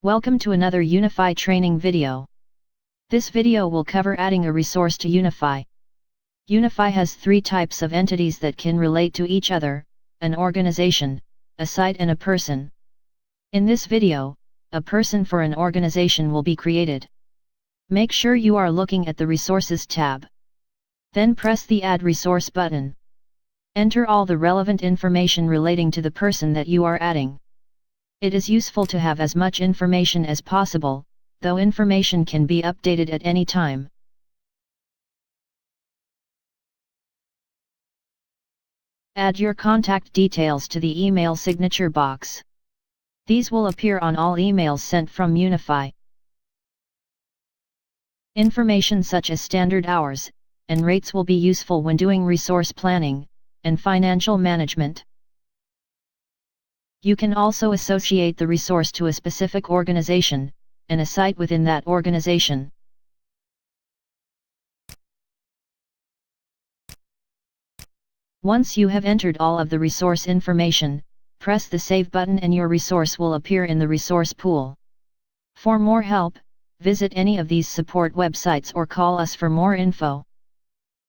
Welcome to another UniPhi training video. This video will cover adding a resource to UniPhi. UniPhi has three types of entities that can relate to each other: an organization, a site and a person. In this video, a person for an organization will be created. Make sure you are looking at the Resources tab. Then press the Add Resource button. Enter all the relevant information relating to the person that you are adding. It is useful to have as much information as possible, though information can be updated at any time. Add your contact details to the email signature box. These will appear on all emails sent from UniPhi. Information such as standard hours and rates will be useful when doing resource planning and financial management. You can also associate the resource to a specific organization and a site within that organization. Once you have entered all of the resource information, press the Save button and your resource will appear in the resource pool. For more help, visit any of these support websites or call us for more info.